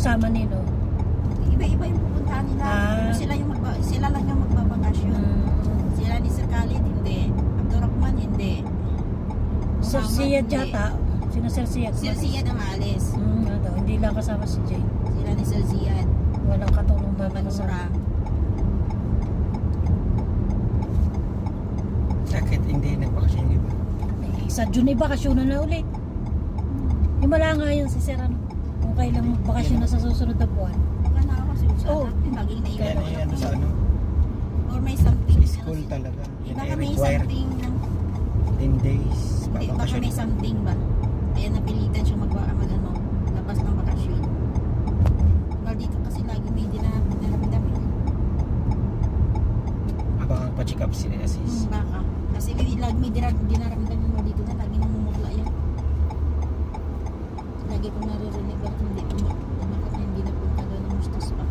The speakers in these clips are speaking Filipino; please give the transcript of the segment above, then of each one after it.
kasama nilo? Iba-iba yung pupuntahan nila. Ah. Sila lang yung magbabakasyon. Sila ni Sir Khalid, hindi. Abdurrahman, hindi. Sir Muhammad, Siyad hindi. yata. Sino Sir Siyad? Sir Ziyad ang maalis. Daw. Hindi lang kasama si Jay. Sila ni Sir Ziyad. Walang katulong Mama babansa. Nura. Bakit hindi nagbakasyon yung iba? Sa June ay bakasyon na ulit. Himala nga yun si Sir ano. Kung kailang magbakasyon na sa susunod na buwan. Baka na ako sa Oo. laging Kaya naiwan. na yan sa ano? Or may something. Sa school talaga. Yan Baka ay may require something ng 10 days. Hindi, baka Babakasyon. may something ba? Kaya napilitan siyang mag-ano, labas ng bakasyon. Well, dito kasi lagi may dinaramdam eh. Abang pa-check up sila sis. Baka. Kasi lagi may dinaramdam mo dito na lagi namumutla yan. Lagi ko naririnig bakit hindi napunta doon ng mustas pa.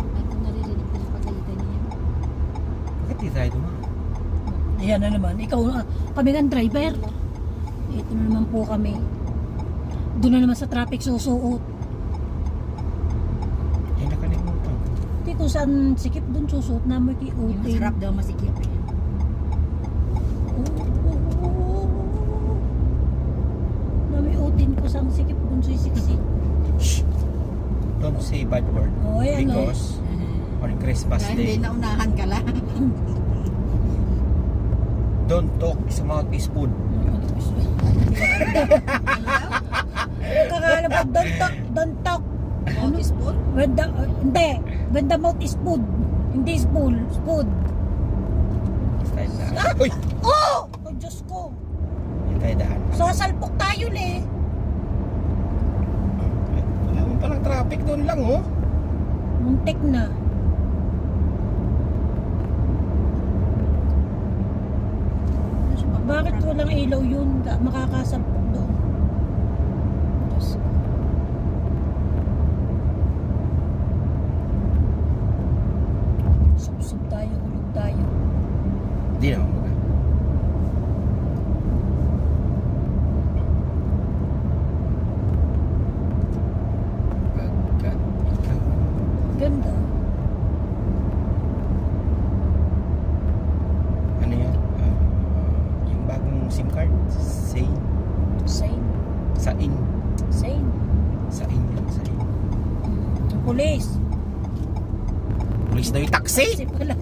Lagi ko naririnig ko sa pagalitan niya. Bakit di tayo dumaan? Ayan na naman. Ikaw, kami ng driver. Ito na naman po kami. Doon na naman sa traffic susuot. Eh, nakalimutan ko. Hindi kung saan sikip doon susuot na may Yung kiutin. masarap daw masikip eh. Mami utin ko sa sikip doon sa siksik. Shh! Don't say bad word. Oh, ayan, Because on Christmas Hindi, Day, naunahan ka lang. don't talk sa mouth is food. Kakala pa, don't talk. Mouth is full. Hindi, when the mouth is food. Hindi is full, food. Tayo daan. Uy! Oh! Oh, Diyos ko. Tayo daan. Sasalpok tayo le. Wala mo palang traffic doon lang oh. Muntik na. Bakit walang ilaw yun? Makakasalpok doon. Diyos ko. Sub-sub tayo, hulog tayo. Hindi naman mga. Pagkat ikaw. Ganda. Ano yan? Yung bagong SIM card? Same. Same. Sain. Same. Sain yun. Sain. Ang pulis. Pulis na yung taxi! Kasi pala.